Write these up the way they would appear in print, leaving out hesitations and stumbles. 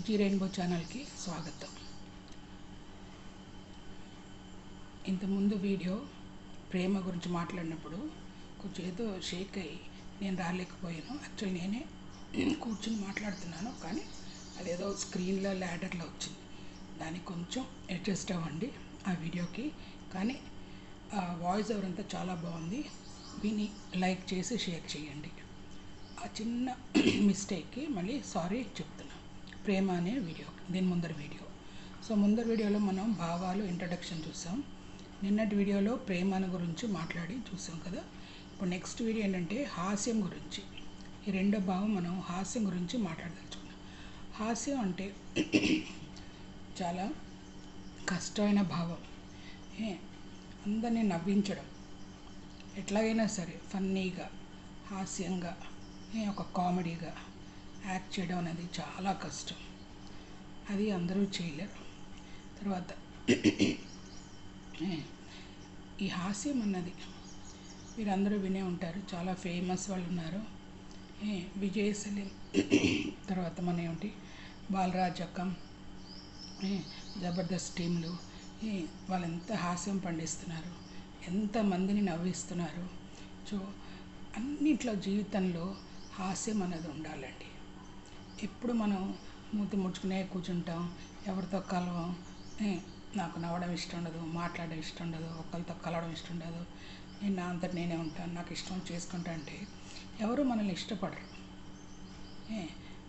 G rainbow ఛానల్కి స్వాగతం. ఇంతకుముందు వీడియో ప్రేమ గురించి మాట్లాడినప్పుడు కొంచెం ఏదో షేక్ అయ్యి నేను రాలేకపోయాను. యాక్చువల్లీ నేనే కూర్చుని మాట్లాడుతున్నాను, కానీ అదేదో స్క్రీన్లో ల్యాడర్లో వచ్చింది. దానికి కొంచెం అడ్జస్ట్ అవ్వండి ఆ వీడియోకి. కానీ వాయిస్ ఓవర్ అంతా చాలా బాగుంది. విని లైక్ చేసి షేర్ చేయండి. ఆ చిన్న మిస్టేక్కి మళ్ళీ సారీ చెప్తున్నాను. ప్రేమ అనే వీడియో, దీని ముందర వీడియో. సో ముందర వీడియోలో మనం భావాలు ఇంట్రడక్షన్ చూసాం. నిన్నటి వీడియోలో ప్రేమను గురించి మాట్లాడి చూసాం కదా. ఇప్పుడు నెక్స్ట్ వీడియో ఏంటంటే హాస్యం గురించి. ఈ రెండో భావం మనం హాస్యం గురించి మాట్లాడదలుచుకున్నాం. హాస్యం అంటే చాలా కష్టమైన భావం. అందరినీ నవ్వించడం, ఎట్లాగైనా సరే ఫన్నీగా, హాస్యంగా, ఒక కామెడీగా యాక్ట్ చేయడం అనేది చాలా కష్టం. అది అందరూ చేయలేరు. తర్వాత ఈ హాస్యం అన్నది మీరందరూ వినే ఉంటారు. చాలా ఫేమస్ వాళ్ళు ఉన్నారు. విజయ్ సలీం, తర్వాత మన ఏమిటి బాలరాజకం, జబర్దస్త్ టీంలు, వాళ్ళు ఎంత హాస్యం పండిస్తున్నారు, ఎంతమందిని నవ్విస్తున్నారు. సో అన్నింటిలో జీవితంలో హాస్యం అనేది ఉండాలండి. ఎప్పుడు మనం మూతి ముడుచుకునే కూర్చుంటాం, ఎవరితో కలవం. నాకు నవ్వడం ఇష్టం ఉండదు, మాట్లాడడం ఇష్టం ఉండదు, ఒకరితో కలవడం ఇష్టం ఉండదు, నేను నా అంతటి నేనే ఉంటాను, నాకు ఇష్టం చేసుకుంటా అంటే ఎవరు మనల్ని ఇష్టపడరు.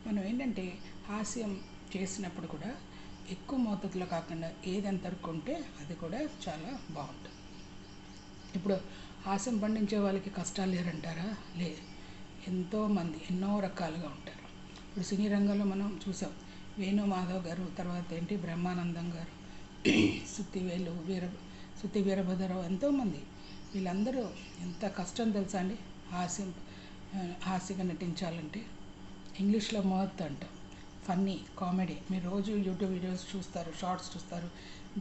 మనం ఏంటంటే హాస్యం చేసినప్పుడు కూడా ఎక్కువ మోతాదులో కాకుండా ఏదంతవరకు ఉంటే అది కూడా చాలా బాగుంటుంది. ఇప్పుడు హాస్యం పండించే వాళ్ళకి కష్టాలు లేరంటారా? లేదు. ఎంతోమంది ఎన్నో రకాలుగా ఉంటారు. ఇప్పుడు సినీ రంగంలో మనం చూసాం, వేణు మాధవ్ గారు, తర్వాత ఏంటి బ్రహ్మానందం గారు, శృతి వీరభద్రరావు, ఎంతోమంది. వీళ్ళందరూ ఎంత కష్టం తెలుసా అండి హాస్యంగా నటించాలంటే. ఇంగ్లీష్లో మౌత్ అంటాం, ఫన్నీ కామెడీ. మీరు రోజు యూట్యూబ్ వీడియోస్ చూస్తారు, షార్ట్స్ చూస్తారు,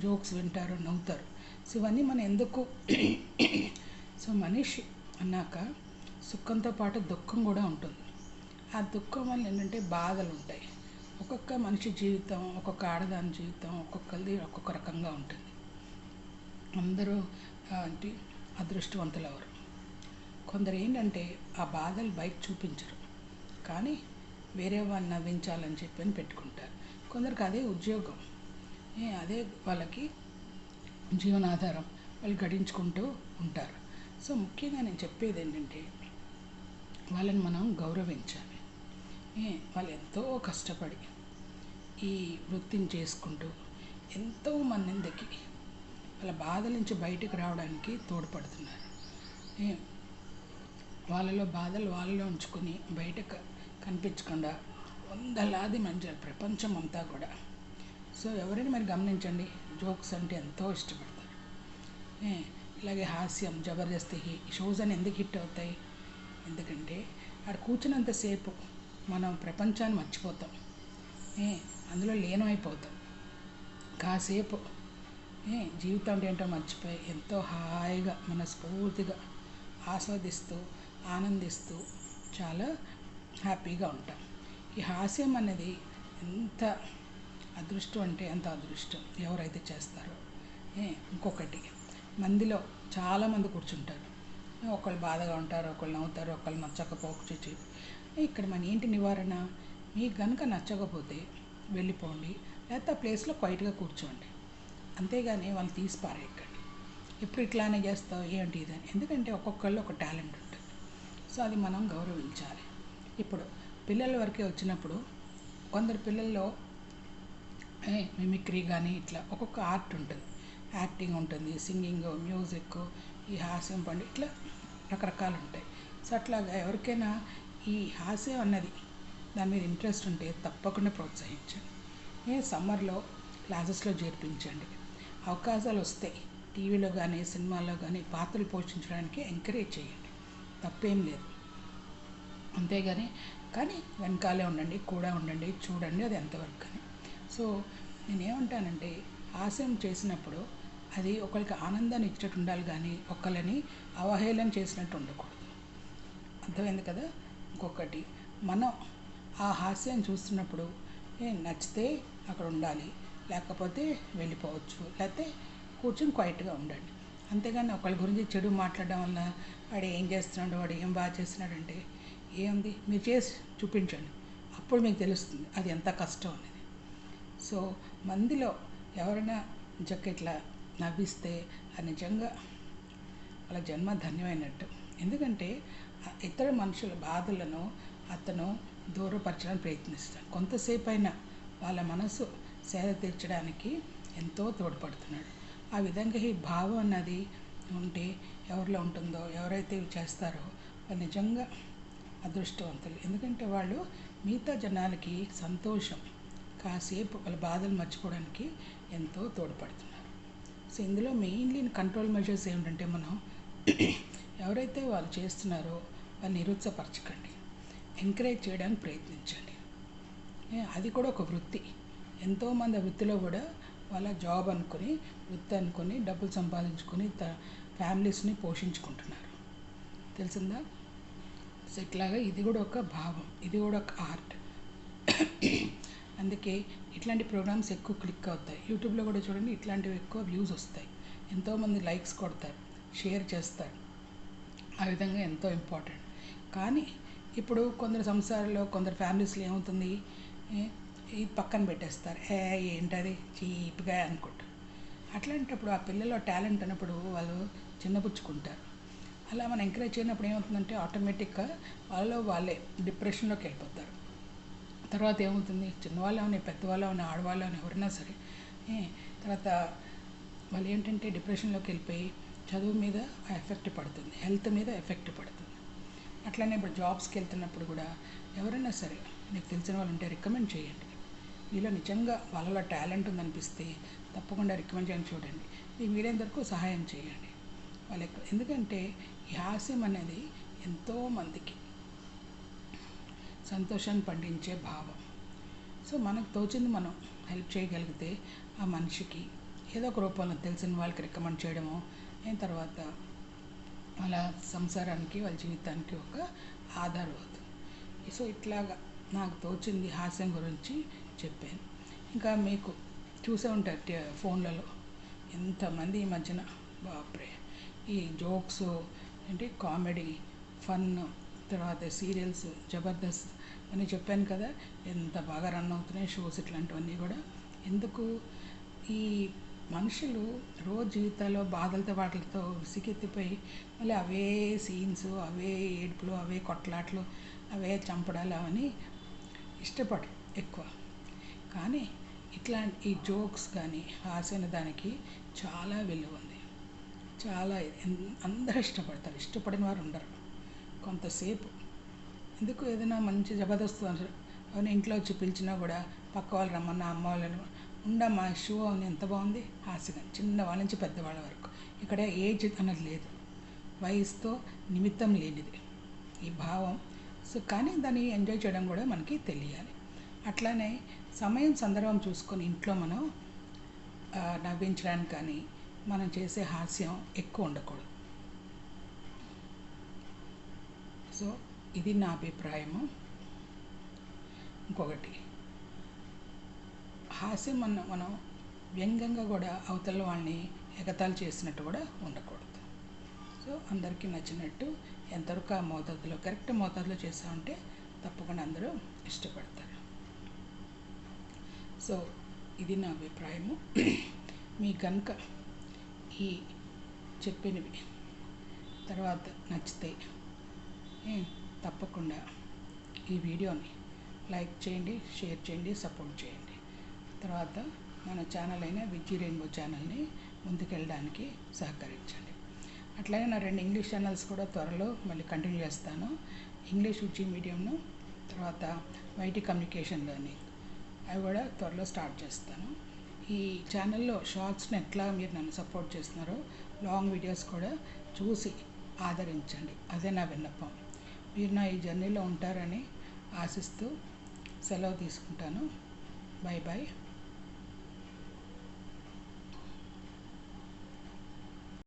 జోక్స్ వింటారు, నవ్వుతారు. సో ఇవన్నీ మనం ఎందుకు సో మనిషి అన్నాక సుఖంతో పాటు దుఃఖం కూడా ఉంటుంది. ఆ దుఃఖం వల్ల ఏంటంటే బాధలు ఉంటాయి. ఒక్కొక్క మనిషి జీవితం, ఒక్కొక్క ఆడదాని జీవితం ఒక్కొక్కరిది ఒక్కొక్క రకంగా ఉంటుంది. అందరూ అంటే అదృష్టవంతులు ఎవరు. కొందరు ఏంటంటే ఆ బాధలు బయట చూపించరు, కానీ వేరే వాళ్ళని నవ్వించాలని చెప్పి పెట్టుకుంటారు. కొందరికి అదే ఉద్యోగం, అదే వాళ్ళకి జీవనాధారం, వాళ్ళు గడించుకుంటూ ఉంటారు. సో ముఖ్యంగా నేను చెప్పేది ఏంటంటే వాళ్ళని మనం గౌరవించాలి. వాళ్ళు ఎంతో కష్టపడి ఈ వృత్తిని చేసుకుంటూ ఎంతో మందికి వాళ్ళ బాధల నుంచి బయటకు రావడానికి తోడ్పడుతున్నారు. వాళ్ళలో బాధలు వాళ్ళలో ఉంచుకొని బయటకు కనిపించకుండా వందలాది మంచి ప్రపంచం అంతా కూడా. సో ఎవరైనా మరి గమనించండి, జోక్స్ అంటే ఎంతో ఇష్టపడతారు. ఇలాగే హాస్యం, జబర్దస్త్ షోస్ అని ఎందుకు హిట్ అవుతాయి? ఎందుకంటే అక్కడ కూర్చున్నంతసేపు మనం ప్రపంచాన్ని మర్చిపోతాం, అందులో లీనమైపోతాం. కాసేపు జీవితం అంటే ఏంటో మర్చిపోయి ఎంతో హాయిగా మనస్ఫూర్తిగా ఆస్వాదిస్తూ ఆనందిస్తూ చాలా హ్యాపీగా ఉంటాం. ఈ హాస్యం అనేది ఎంత అదృష్టం అంటే అంత అదృష్టం ఎవరైతే చేస్తారో. ఇంకొకటి, మందిలో చాలామంది కూర్చుంటారు, ఒకళ్ళు బాధగా ఉంటారు, ఒకళ్ళు నవ్వుతారు, ఒకళ్ళు నచ్చకపోవచ్చు. ఇక్కడ మన ఏంటి నివారణ? మీకు కనుక నచ్చకపోతే వెళ్ళిపోండి, లేకపోతే ఆ ప్లేస్లో క్వైట్గా కూర్చోండి. అంతేగాని వాళ్ళు తీసి పారేయకండి. ఎప్పుడు ఇట్లానే చేస్తావు ఏంటి ఇదని. ఎందుకంటే ఒక్కొక్కళ్ళు ఒక టాలెంట్ ఉంటుంది. సో అది మనం గౌరవించాలి. ఇప్పుడు పిల్లల వరకే వచ్చినప్పుడు కొందరు పిల్లల్లో మిమిక్రీ కానీ ఇట్లా ఒక్కొక్క ఆర్ట్ ఉంటుంది, యాక్టింగ్ ఉంటుంది, సింగింగ్, మ్యూజిక్, ఈ హాస్యం పండు, ఇట్లా రకరకాలు ఉంటాయి. సో అట్లాగా ఎవరికైనా ఈ హాస్యం అన్నది దాని మీద ఇంట్రెస్ట్ ఉంటే తప్పకుండా ప్రోత్సహించండి. సమ్మర్లో క్లాసెస్లో చేర్పించండి. అవకాశాలు వస్తాయి, టీవీలో కానీ సినిమాల్లో కానీ పాత్రలు పోషించడానికి ఎంకరేజ్ చేయండి, తప్పేం లేదు. అంతేగాని కానీ వెనకాలే ఉండండి, కూడా ఉండండి, చూడండి అది ఎంతవరకు అని. సో నేనేమంటానంటే హాస్యం చేసినప్పుడు అది ఒకరికి ఆనందాన్ని ఇచ్చేట్టు ఉండాలి, కానీ ఒకళ్ళని అవహేళన చేసినట్టు ఉండకూడదు. అర్థమైంది కదా. ఇంకొకటి, మనం ఆ హాస్యాన్ని చూస్తున్నప్పుడు నచ్చితే అక్కడ ఉండాలి, లేకపోతే వెళ్ళిపోవచ్చు, లేకపోతే కూర్చొని క్వైట్గా ఉండండి. అంతేగాని ఒకళ్ళ గురించి చెడు మాట్లాడడం వల్ల వాడు ఏం చేస్తున్నాడు, వాడు ఏం బాగా చేస్తున్నాడంటే ఏముంది, మీరు చేసి చూపించండి, అప్పుడు మీకు తెలుస్తుంది అది ఎంత కష్టం అనేది. సో మందిలో ఎవరైనా నిజంగా ఇట్లా నవ్విస్తే అది నిజంగా వాళ్ళ జన్మ ధన్యమైనట్టు. ఎందుకంటే ఇతర మనుషుల బాధలను అతను దూరపరచడానికి ప్రయత్నిస్తాడు. కొంతసేపు అయినా వాళ్ళ మనసు సేద తీర్చడానికి ఎంతో తోడ్పడుతున్నాడు. ఆ విధంగా ఈ భావం అన్నది ఉంటే ఎవరిలో ఉంటుందో, ఎవరైతే ఇవి చేస్తారో వాళ్ళు నిజంగా అదృష్టవంతులు. ఎందుకంటే వాళ్ళు మిగతా జనాలకి సంతోషం, కాసేపు వాళ్ళ బాధలు మర్చిపోవడానికి ఎంతో తోడ్పడుతున్నారు. సో ఇందులో మెయిన్లీ కంట్రోల్ మెజర్స్ ఏమిటంటే, మనం ఎవరైతే వాళ్ళు చేస్తున్నారో వాళ్ళని నిరుత్సాహపరచకండి, ఎంకరేజ్ చేయడానికి ప్రయత్నించండి. అది కూడా ఒక వృత్తి. ఎంతోమంది ఆ వృత్తిలో కూడా వాళ్ళ జాబ్ అనుకొని, వృత్తి అనుకొని డబ్బులు సంపాదించుకొని ఫ్యామిలీస్ని పోషించుకుంటున్నారు. తెలిసిందా? సో ఇట్లాగా ఇది కూడా ఒక భావం, ఇది కూడా ఒక ఆర్ట్. అందుకే ఇట్లాంటి ప్రోగ్రామ్స్ ఎక్కువ క్లిక్ అవుతాయి. యూట్యూబ్లో కూడా చూడండి, ఇట్లాంటివి ఎక్కువ వ్యూస్ వస్తాయి, ఎంతోమంది లైక్స్ కొడతారు, షేర్ చేస్తారు. ఆ విధంగా ఎంతో ఇంపార్టెంట్. కానీ ఇప్పుడు కొందరు సంసారాల్లో, కొందరు ఫ్యామిలీస్లో ఏమవుతుంది, ఇది పక్కన పెట్టేస్తారు, ఏంటది చీప్గా అనుకుంటారు. అట్లాంటప్పుడు ఆ పిల్లల టాలెంట్ అన్నప్పుడు వాళ్ళు చిన్నపుచ్చుకుంటారు. అలా మనం ఎంకరేజ్ చేయనప్పుడు ఏమవుతుందంటే ఆటోమేటిక్గా వాళ్ళే డిప్రెషన్లోకి వెళ్ళిపోతారు. తర్వాత ఏమవుతుంది, చిన్నవాళ్ళు అవని, పెద్దవాళ్ళు అవని, ఆడవాళ్ళు అవని, ఎవరైనా సరే తర్వాత వాళ్ళు ఏంటంటే డిప్రెషన్లోకి వెళ్ళిపోయి చదువు మీద ఎఫెక్ట్ పడుతుంది, హెల్త్ మీద ఎఫెక్ట్ పడుతుంది. అట్లనే ఇప్పుడు జాబ్స్కి వెళ్తున్నప్పుడు కూడా ఎవరైనా సరే మీకు తెలిసిన వాళ్ళు ఉంటే రికమెండ్ చేయండి. మీలో నిజంగా వాళ్ళలో టాలెంట్ ఉందనిపిస్తే తప్పకుండా రికమెండ్ చేయని చూడండి. మీ వీలైనంత వరకు సహాయం చేయండి వాళ్ళకి. ఎందుకంటే ఈ హాస్యం అనేది ఎంతోమందికి సంతోషాన్ని పండించే భావం. సో మనకు తోచింది మనం హెల్ప్ చేయగలిగితే ఆ మనిషికి ఏదో ఒక రూపంలో తెలిసిన వాళ్ళకి రికమెండ్ చేయడము, తర్వాత వాళ్ళ సంసారానికి, వాళ్ళ జీవితానికి ఒక ఆధారం అవుతుంది. సో ఇట్లాగా నాకు తోచింది హాస్యం గురించి చెప్పాను. ఇంకా మీకు చూసే ఉంటారు ఫోన్లలో ఎంతమంది ఈ మధ్యన, బాప్రే, ఈ జోక్స్ ఏంటి, కామెడీ, ఫన్, తర్వాత సీరియల్స్, జబర్దస్త్ అని చెప్పాను కదా, ఎంత బాగా రన్ అవుతున్నాయి షోస్. ఇట్లాంటివన్నీ కూడా ఎందుకు, ఈ మనుషులు రోజు జీవితాల్లో బాధలతో వాటితో విసిగెత్తిపోయి మళ్ళీ అవే సీన్స్, అవే ఏడుపులు, అవే కొట్లాట్లు, అవే చంపడాలు అవన్నీ ఇష్టపడరు ఎక్కువ. కానీ ఇట్లాంటి ఈ జోక్స్ కానీ హాస్యన దానికి చాలా విలువ ఉంది. చాలా అందరూ ఇష్టపడతారు, ఇష్టపడిన వారు ఉండరు. కొంతసేపు ఎందుకు ఏదైనా మంచి జబర్దస్త్ అవన్నీ ఇంట్లో వచ్చి పిలిచినా కూడా పక్క వాళ్ళు రమ్మన్న, అమ్మ వాళ్ళని ఉండమ్మా షో అని, ఎంత బాగుంది హాస్యంగా, చిన్నవాళ్ళ నుంచి పెద్దవాళ్ళ వరకు. ఇక్కడ ఏజ్ అన్నది లేదు, వయసుతో నిమిత్తం లేనిది ఈ భావం. సో కానీ దాన్ని ఎంజాయ్ చేయడం కూడా మనకి తెలియాలి. అట్లానే సమయం సందర్భం చూసుకొని ఇంట్లో మనం నవ్వించడానికి కానీ మనం చేసే హాస్యం ఎక్కువ ఉండకూడదు. సో ఇది నా అభిప్రాయము. ఇంకొకటి, హాస్యం మనం వ్యంగ్యంగా కూడా అవతల వాళ్ళని ఎగతాళి చేసినట్టు కూడా ఉండకూడదు. సో అందరికీ నచ్చినట్టు ఎంతవరకు ఆ మోతాదులో, కరెక్ట్ మోతాదులో చేసామంటే తప్పకుండా అందరూ ఇష్టపడతారు. సో ఇది నా అభిప్రాయము. మీకు కనుక ఈ చెప్పినవి తర్వాత నచ్చితే తప్పకుండా ఈ వీడియోని లైక్ చేయండి, షేర్ చేయండి, సపోర్ట్ చేయండి. తర్వాత మన ఛానల్ అయిన విజీ రెయిన్బో ఛానల్ని ముందుకెళ్ళడానికి సహకరించండి. అట్లాగే నా 2 ఇంగ్లీష్ ఛానల్స్ కూడా త్వరలో మళ్ళీ కంటిన్యూ చేస్తాను. ఇంగ్లీష్ విజీ మీడియంను, తర్వాత వైటీ కమ్యూనికేషన్ లెర్నింగ్, అవి కూడా త్వరలో స్టార్ట్ చేస్తాను. ఈ ఛానల్లో షార్ట్స్ని ఎట్లా మీరు నన్ను సపోర్ట్ చేస్తున్నారో లాంగ్ వీడియోస్ కూడా చూసి ఆదరించండి. అదే నా విన్నపం. మీరు నా ఈ జర్నీలో ఉంటారని ఆశిస్తూ సెలవు తీసుకుంటాను. Bye bye.